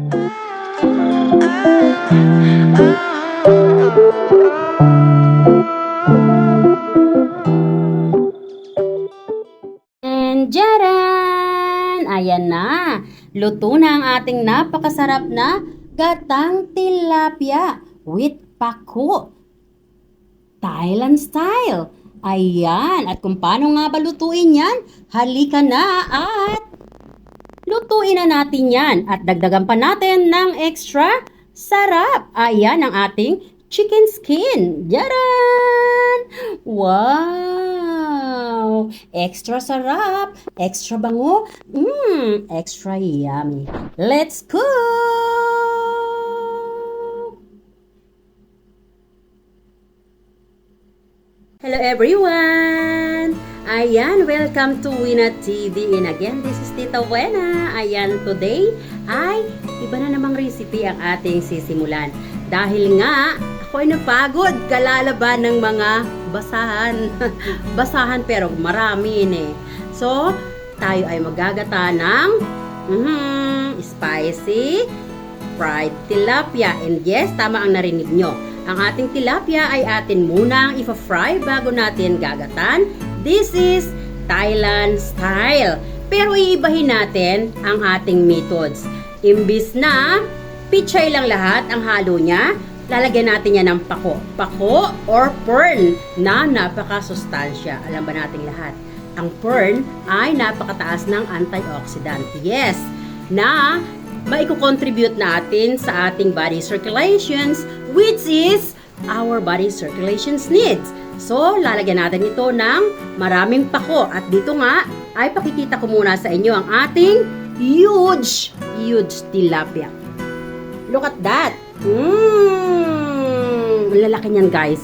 And jaran! Ayan na. Luto na ang ating napakasarap na gatang tilapia with pako. Thailand style. Ayan. At kung paano nga ba lutuin yan, halika na at lutuin na natin yan. At dagdagan pa natin ng extra sarap. Ayan ang ating chicken skin. Jaran! Wow! Extra sarap, extra bango, extra yummy. Let's cook! Hello everyone! Ayan, welcome to Wina TV. And again, this is Tita Wena. Ayan, today ay iba na namang recipe ang ating sisimulan. Dahil nga, ako ay napagod kalalaban ng mga basahan. Basahan pero marami eh. So, tayo ay magagata ng spicy fried tilapia. And yes, tama ang narinig nyo. Ang ating tilapia ay atin munang ipa-fry bago natin gagatan. This is Thailand style. Pero iibahin natin ang ating methods. Imbis na pichay lang lahat ang halo niya, lalagyan natin yan ng pako. Pako or fern na napakasustansya. Alam ba nating lahat? Ang fern ay napakataas ng antioxidant. Yes, na maiko-contribute natin sa ating body circulations, which is our body circulations needs. So, lalagyan natin ito ng maraming pako. At dito nga, ay pakikita ko muna sa inyo ang ating huge tilapia. Look at that. Lalaki niyan, guys.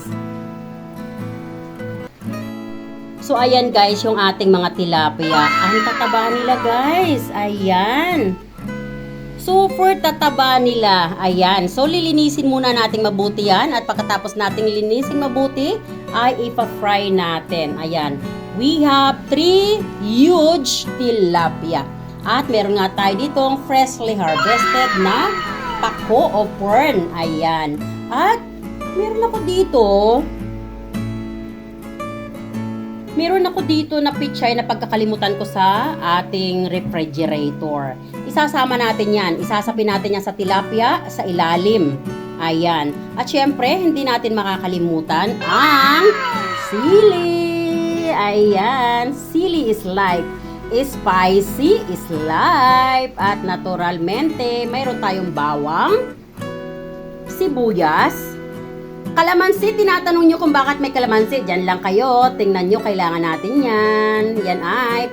So, ayan guys, yung ating mga tilapia. Ang tataba nila, guys. Ayan. Super tataba nila. Ayan. So, lilinisin muna nating mabuti yan. At pagkatapos nating linisin mabuti, ay ipa-fry natin. Ayan. We have 3 huge tilapia. At meron nga tayo ditong freshly harvested na pako o fern. Ayan. At meron ako dito na pichay na pagkakalimutan ko sa ating refrigerator. Isasama natin yan. Isasapin natin yan sa tilapia sa ilalim. Ayan. At syempre, hindi natin makakalimutan ang sili. Ayan. Sili is life. Spicy is life. At naturalmente, mayroon tayong bawang, sibuyas, kalamansi. Tinatanong nyo kung bakit may kalamansi. Diyan lang kayo. Tingnan nyo, kailangan natin yan. Yan ay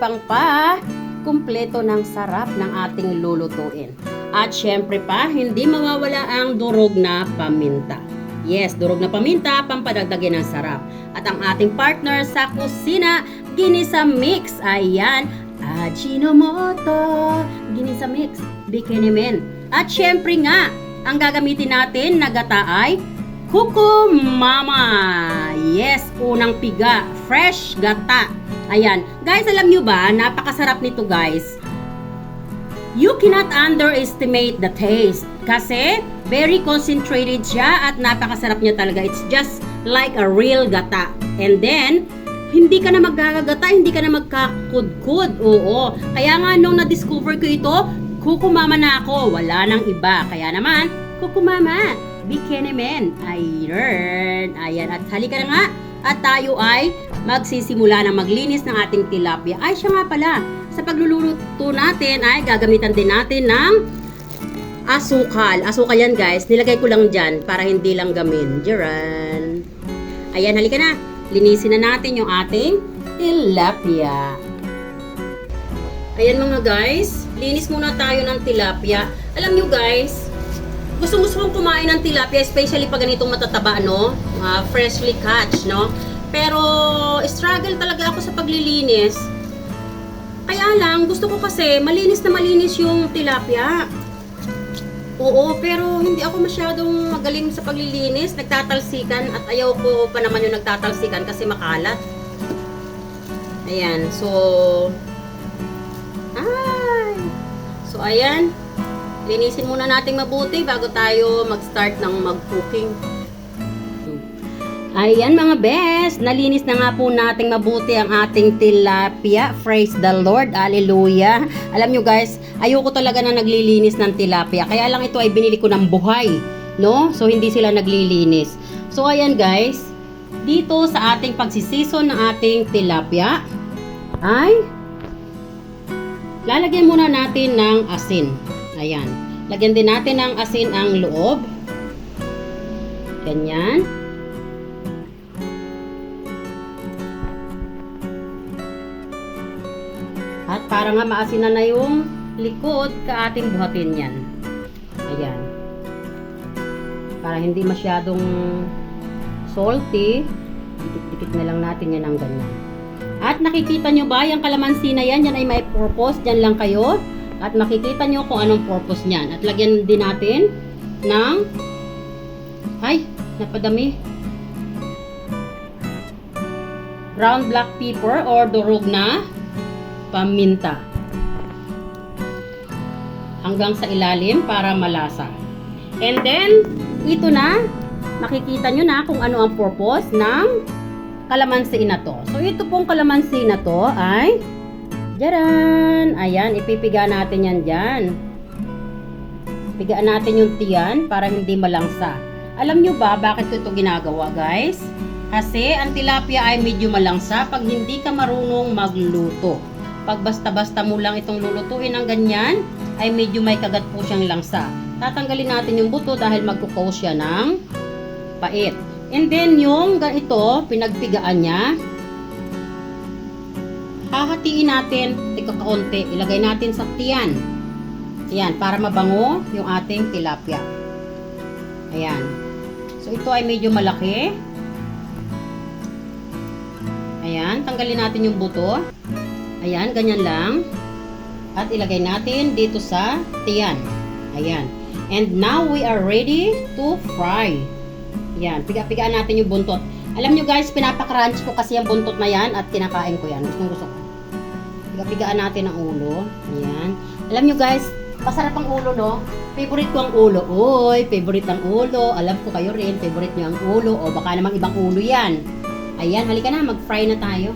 kumpleto ng sarap ng ating lulutuin. At syempre pa, hindi mawawala ang durog na paminta. Yes, durog na paminta, pampadagdagin ng sarap. At ang ating partner sa kusina, ginisa mix. Ayan, Ajinomoto, ginisa mix, bikini men. At syempre nga, ang gagamitin natin na gata ay Kuko Mama. Yes, unang piga, fresh gata. Ayan, guys, alam nyo ba, napakasarap nito guys. You cannot underestimate the taste kasi very concentrated siya at napakasarap niya talaga. It's just like a real gata. And then, hindi ka na magkakagata, hindi ka na magkakudkud. Oo. Kaya nga nung na-discover ko ito, Kuko Mama na ako. Wala nang iba. Kaya naman, Kuko Mama, bikini men. Ayan. At halika na nga. At tayo ay magsisimula na maglinis ng ating tilapia. Ay, siya nga pala. Sa pagluluto natin ay gagamitan din natin ng asukal. Asukal yan guys. Nilagay ko lang dyan para hindi lang gamin. Jaran. Ayan, halika na. Linisin na natin yung ating tilapia. Ayan mga guys. Linis muna tayo ng tilapia. Alam nyo guys, gusto kong kumain ng tilapia, especially pag ganitong matataba, no? Freshly catch, no? Pero, struggle talaga ako sa paglilinis. Kaya lang, gusto ko kasi malinis na malinis yung tilapia. Oo, pero hindi ako masyadong magaling sa paglilinis. Nagtatalsikan at ayaw ko pa naman yung nagtatalsikan kasi makalat. Ayan, so... ayan. Linisin muna natin mabuti bago tayo mag-start ng mag-cooking. Ayan mga best, nalinis na nga po nating mabuti ang ating tilapia. Praise the Lord, hallelujah. Alam nyo guys, ayoko talaga na naglilinis ng tilapia. Kaya lang ito ay binili ko ng buhay, no? So hindi sila naglilinis. So ayan guys, dito sa ating pagsisison ng ating tilapia, ay lalagyan muna natin ng asin. Ayan, lagyan din natin ng asin ang loob. Ganyan. At para nga maasin na yung likod, ating buhatin yan. Ayan. Para hindi masyadong salty, dikit-dikit na lang natin yan ng ganyan. At nakikita nyo ba, yung kalamansi na yan, yan ay may purpose, dyan lang kayo. At makikita nyo kung anong purpose niyan. At lagyan din natin ng, ay, napadami. Ground black pepper or durog na paminta hanggang sa ilalim para malasa. And then ito na, makikita nyo na kung ano ang purpose ng kalamansi na to. So ito pong kalamansi na to ay jaran, ayan, ipipiga natin yan dyan. Pigaan natin yung tiyan para hindi malangsa. Alam nyo ba bakit ko ito ginagawa guys? Kasi ang tilapia ay medyo malangsa pag hindi ka marunong magluto. Pag basta-basta mo lang itong lulutuin ng ganyan, ay medyo may kagat po siyang langsa. Tatanggalin natin yung buto dahil magkukaw siya ng pait. And then yung ganito, pinagpigaan niya, hahatiin natin, kaunti, ilagay natin sa tiyan. Ayan, para mabango yung ating tilapia. Ayan. So ito ay medyo malaki. Ayan, tanggalin natin yung buto. Ayan, ganyan lang. At ilagay natin dito sa tiyan. Ayan. And now we are ready to fry. Ayan, piga-pigaan natin yung buntot. Alam nyo guys, pinapakranch ko kasi yung buntot na yan at kinakain ko yan. Gusto ko. Piga-pigaan natin ang ulo. Ayan. Alam nyo guys, masarap ang ulo, no? Favorite ko ang ulo. Oy, favorite ang ulo. Alam ko kayo rin, favorite nyo ang ulo. O baka namang ibang ulo yan. Ayan, halika na, mag-fry na tayo.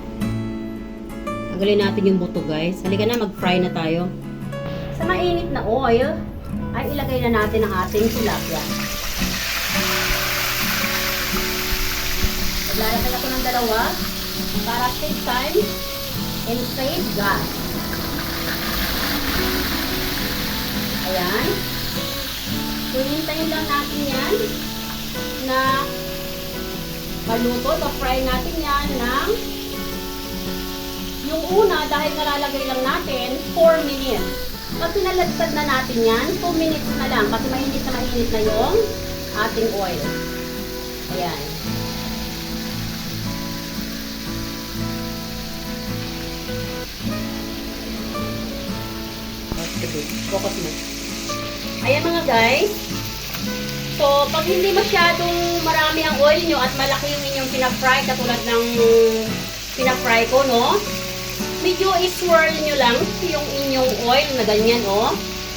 Tanggalin natin yung buto guys. Halika na, mag-fry na tayo. Sa mainit na oil, ay ilagay na natin ang ating tilapia. Maglalagay ako ng dalawa para save time and save gas. Ayan. So, hintayin lang natin yan na maluto. Pa-fry natin yan ng yung una, dahil nalalagay lang natin, 4 minutes. Pag pinalagtad na natin yan, 2 minutes na lang. Kasi mainit na yung ating oil. Ayan. Focus mo. Ayan mga guys. So, pag hindi masyadong marami ang oil nyo at malaki yung inyong pinafry, katulad ng pinafry ko, no? Medyo i-swirl nyo lang yung inyong oil na ganyan, oh.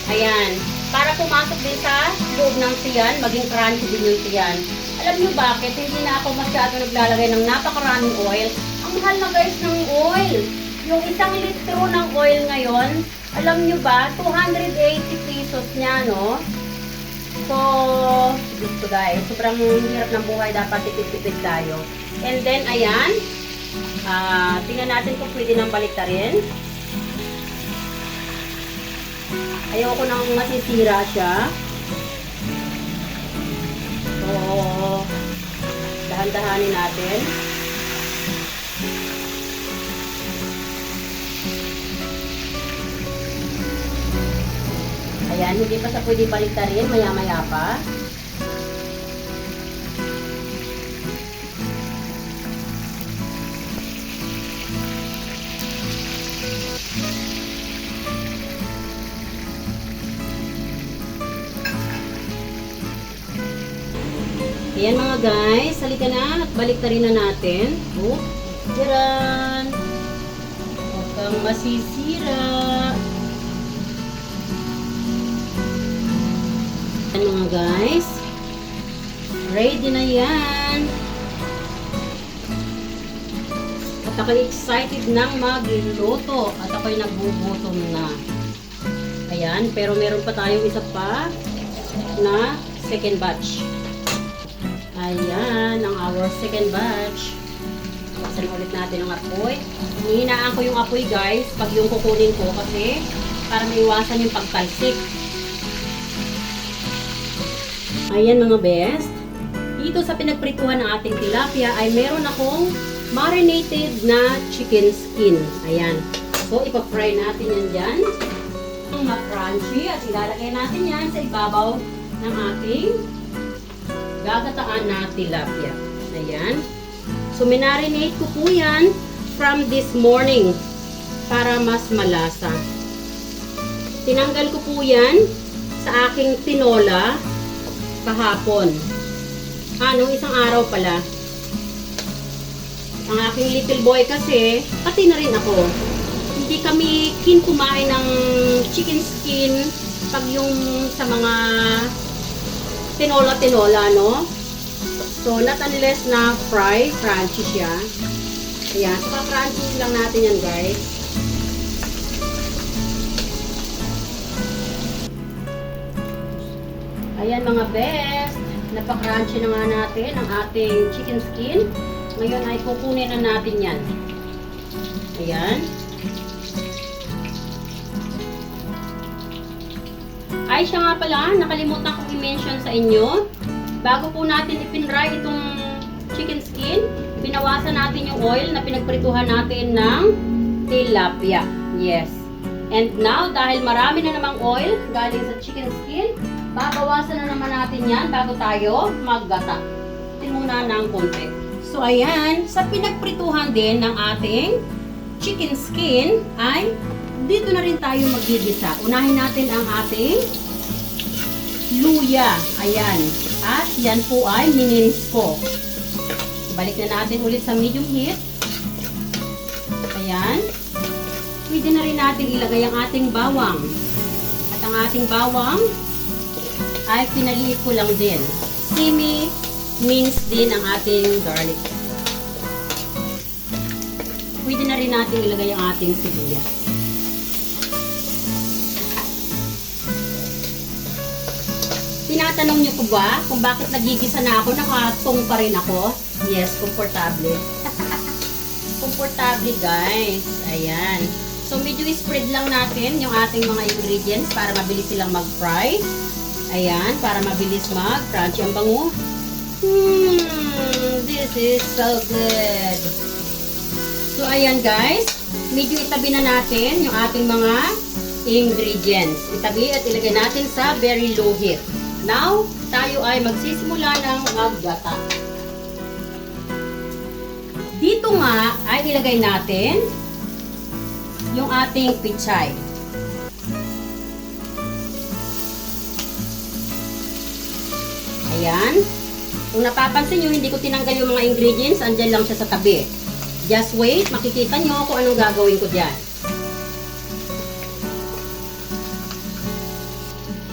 Ayan. Para pumasok din sa loob ng tiyan, maging crunchy din yung tiyan. Alam nyo bakit? Hindi na ako masyado naglalagay ng napakaraming oil. Ang mahal na guys ng oil. Yung 1 litro ng oil ngayon, alam nyo ba, 280 pesos niya, no? So, gusto guys, sobrang hirap ng buhay, dapat tipid-tipid tayo. And then, ayan. Tingnan natin kung pwede nang baliktarin. Ayoko nang masisira siya. So, dahan-dahanin natin. Ayan, hindi pa sa pwede baliktarin, maya-maya pa. Ayan mga guys, halika na at baliktarin na natin. Oh, tiyaran! Huwag kang masisira. Ayan mga guys. Ready na yan. At ako'y excited nang magluto. At ako'y nagbubutom na. Ayan, pero meron pa tayong isa pa na second batch. Ayan, ang our second batch. Buksan ulit natin ang apoy. Hihinaan ko yung apoy guys, pag yung kukunin ko kasi para maiwasan yung pagtalsik. Ayan mga best. Dito sa pinagprituhan ng ating tilapia ay meron akong marinated na chicken skin. Ayan. So, ipa-fry natin yan dyan. Ma-crunchy at ilalagay natin yan sa ibabaw ng ating gagataan na tilapia. Ayan. So, minarinate ko po yan from this morning para mas malasa. Tinanggal ko po yan sa aking tinola kahapon. Nung isang araw pala. Ang aking little boy kasi, pati na rin ako. Hindi kami kumain ng chicken skin pag yung sa mga tinola-tinola, no? So, not unless na crunchy siya. Ayan, so crunchy lang natin yan, guys. Ayan mga best, napaka-crunchy na nga natin ang ating chicken skin. Ngayon ay kukunin na natin yan. Ayan. Ay, siya nga pala, nakalimutan kong i-mention sa inyo. Bago po natin ipinry itong chicken skin, binawasan natin yung oil na pinagprituhan natin ng tilapia. Yes. And now, dahil marami na namang oil galing sa chicken skin, babawasan na naman natin yan bago tayo maggata. Tingnan muna ng konti. So, ayan, sa pinagprituhan din ng ating chicken skin ay dito na rin tayo magigisa. Unahin natin ang ating luya. Ayan. At yan po ay mininis ko. Balik na natin ulit sa medium heat. Ayan. Pwede na rin natin ilagay ang ating bawang. At ang ating bawang ay pinaliit ko lang din. Semi-minced din ang ating garlic. Pwede na rin natin ilagay ang ating sibuyas. Tinatanong niyo po ba kung bakit nagigisa na ako, nakatong pa rin ako? Yes, komportable. Komportable guys. Ayan. So, medyo spread lang natin yung ating mga ingredients para mabilis silang mag-fry. Ayan, para mabilis mag-crunchy ang bango. This is so good. So, ayan guys. Medyo itabi na natin yung ating mga ingredients. Itabi at ilagay natin sa very low heat. Now, tayo ay magsisimula ng maggata. Dito nga ay ilagay natin yung ating pichay. Ayan. Kung napapansin nyo, hindi ko tinanggal yung mga ingredients. Andyan lang siya sa tabi. Just wait. Makikita nyo kung anong gagawin ko dyan.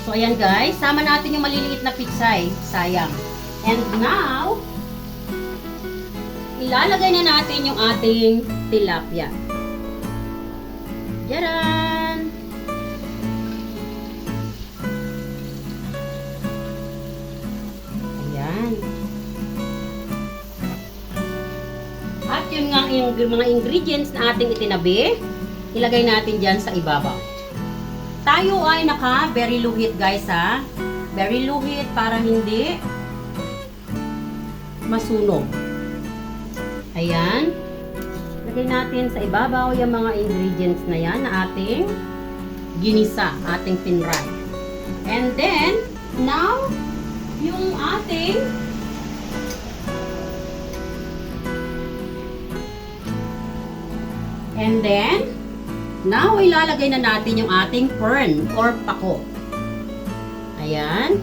So, ayan guys. Sama natin yung maliliit na pichay. Sayang. And now, ilalagay na natin yung ating tilapia. Yaran! Ayan. At yun nga yung mga ingredients na ating itinabi, ilagay natin dyan sa ibabaw. Tayo ay naka very low heat guys ha. Very low heat para hindi masunog. Ayan. Lagay natin sa ibabaw yung mga ingredients na yan na ating ginisa, ating pinray. And then, now, yung ating now, ilalagay na natin yung ating fern or pako. Ayan.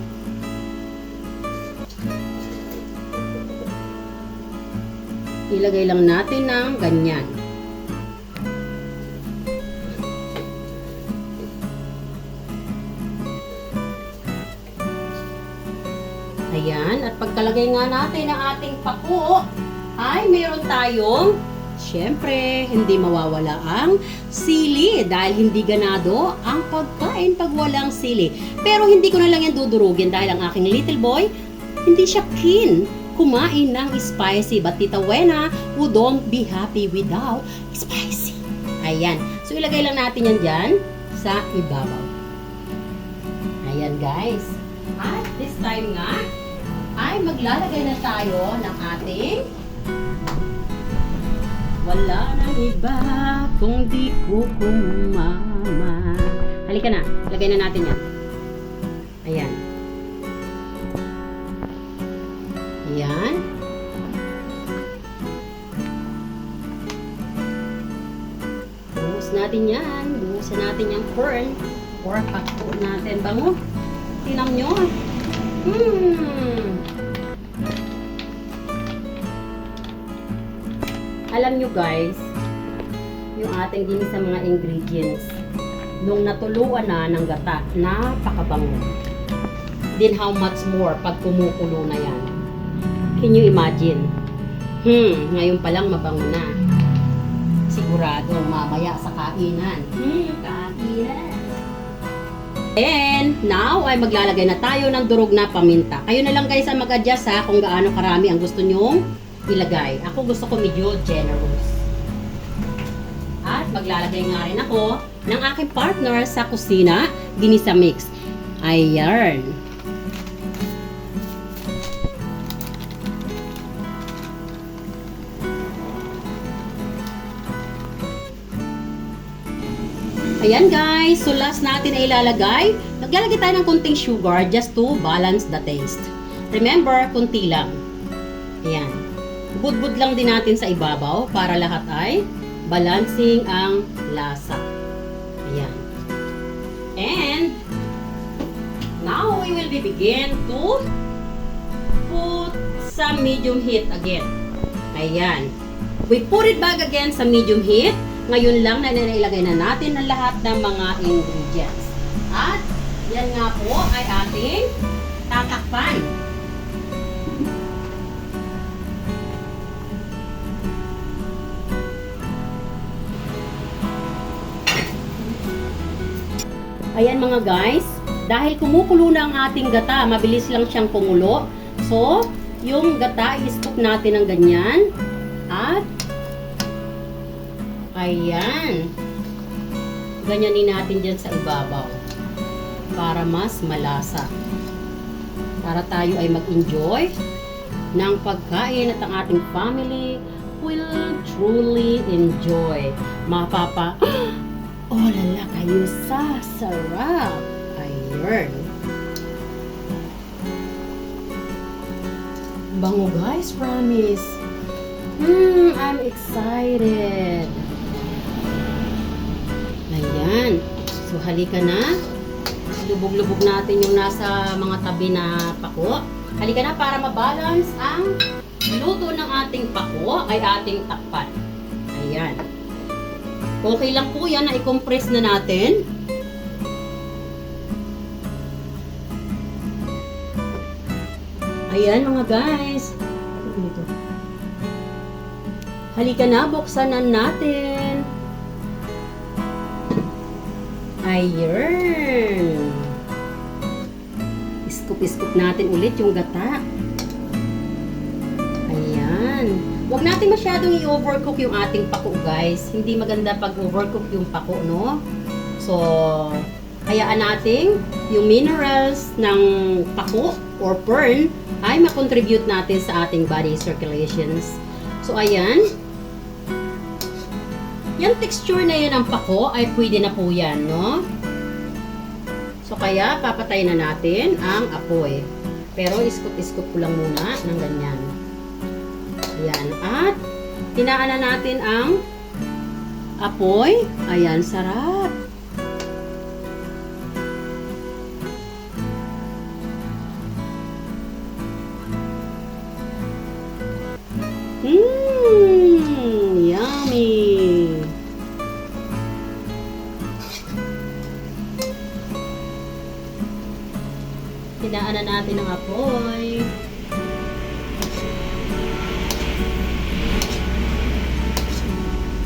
Ilagay lang natin ng ganyan. Ayan, at pagkalagay nga natin ng ating pako, ay meron tayong, syempre, hindi mawawala ang sili dahil hindi ganado ang pagkain pag walang sili. Pero hindi ko na lang yan dudurugin dahil ang aking little boy, hindi siya keen kumain ng spicy. But Tita Wena who don't be happy without spicy. Ayan. So, ilagay lang natin yan dyan sa ibabaw. Ayan, guys. At this time nga, ay maglalagay na tayo ng ating wala nang iba kundi kukumama. Halika na. Lagay na natin yan. Ayan. Ayan. Buhos natin yan. Buhusan natin yung corn. Or pakpo natin. Bango. Tinam nyo. Alam nyo guys, yung ating ginisa mga ingredients, nung natuluan na ng gata, napakabango. Then how much more pag kumukulo na yan? Can you imagine? Ngayon pa lang mabango na. Sigurado mamaya sa kainan. Kainan. And now ay maglalagay na tayo ng durog na paminta. Kayo na lang guys ang mag-adjust ha kung gaano karami ang gusto nyong ilagay. Ako gusto ko medyo generous. At maglalagay nga rin ako ng aking partner sa kusina, ginisa mix. Ayan. Ayan guys, so last natin ay ilalagay. Naglalagay tayo ng konting sugar just to balance the taste. Remember, konti lang. Ayan. Budbud lang din natin sa ibabaw para lahat ay balancing ang lasa. Ayan. And now we will begin to put some medium heat again. Ayan. We put it back again sa medium heat. Ngayon lang na nailagay na natin ang lahat ng mga ingredients. At yan nga po ay ating tatakpan. Ayan mga guys, dahil kumukulo na ang ating gata, mabilis lang siyang kumulo. So, yung gata i-scoop natin ng ganyan. At ayan. Ganyanin natin dyan sa ibabaw. Para mas malasa. Para tayo ay mag-enjoy ng pagkain at ang ating family will truly enjoy. Mapapa, oh lala kayo sa sarap. Ayun. Bango guys, promise. I'm excited. Ayan. So, halika na. Lubog-lubog natin yung nasa mga tabi na pako. Halika na para mabalance ang luto ng ating pako ay ating takpan. Ayan. Okay lang po yan na i-compress na natin. Ayan mga guys. Halika na, buksan na natin. Ayan. Scoop-scoop natin ulit yung gata. Ayan. Huwag natin masyadong i-overcook yung ating pako, guys. Hindi maganda pag overcook yung pako, no? So, hayaan natin yung minerals ng pako or fern ay makontribute natin sa ating body circulations. So, ayan. Yung texture na yan ng pako ay pwede na po yan, no? So, kaya papatay na natin ang apoy. Pero, iskot-iskot ko lang muna ng ganyan. Ayan. At, tinaan na natin ang apoy. Ayan, sarap. Yummy! Hinaan na natin ang apoy.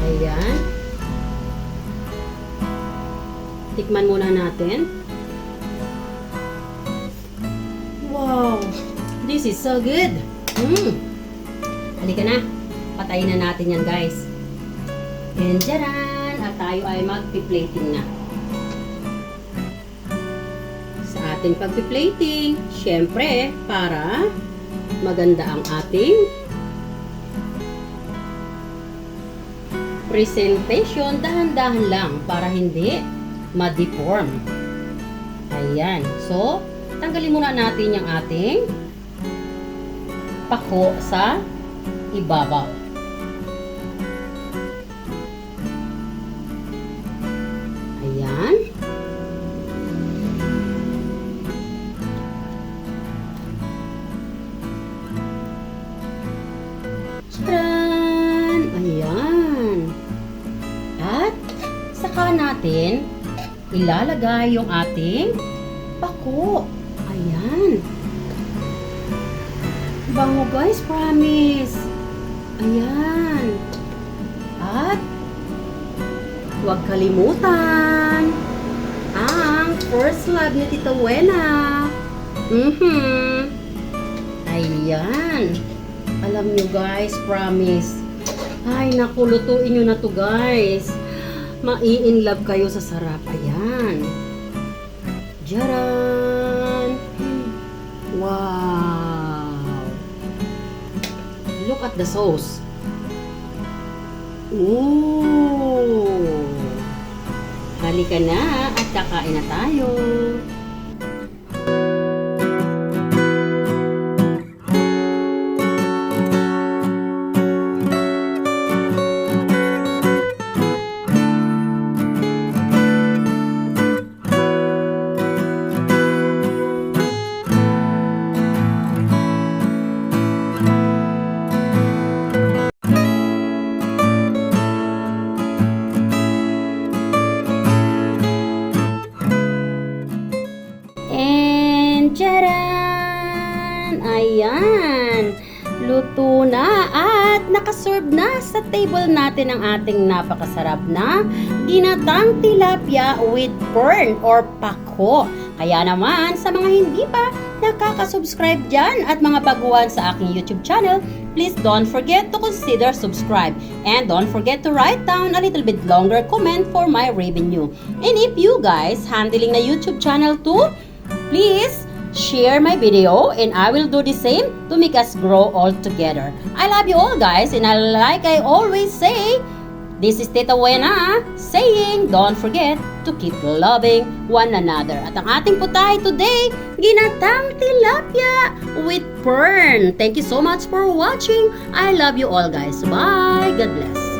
Ayan. Tikman muna natin. Wow! This is so good! Halika na. Patayin na natin yan, guys. And jaran! At tayo ay magpi-plating na. Sa ating pagpi-plating, syempre, para maganda ang ating presentation, dahan-dahan lang para hindi ma-deform. Ayan. So, tanggalin muna natin yung ating pako sa ibabaw. Ayan. Tadaan! Ayan. At saka natin ilalagay yung ating pako. Ayan. Bango guys, promise. Ayan. At huwag kalimutan ang first love ni Tita Wena. Ayan. Alam nyo guys, promise. Ay, naku, lutuin nyo na to guys. Mai-in-love kayo sa sarap. Ayan. Jaran! Wow! Look at the sauce. Ooh! Halika na at kakain na tayo. Tcharan! Ayan! Luto na at nakaserve na sa table natin ang ating napakasarap na ginatang tilapia with prawn or pako. Kaya naman, sa mga hindi pa nakaka-subscribe dyan at mga baguhan sa aking YouTube channel, please don't forget to consider subscribe. And don't forget to write down a little bit longer comment for my revenue. And if you guys handling na YouTube channel too, please share my video and I will do the same to make us grow all together. I love you all guys, and like I always say, this is Tita Wena saying, don't forget to keep loving one another. At ang ating putahe today, ginatang tilapia with prawn. Thank you so much for watching. I love you all guys. Bye. God bless.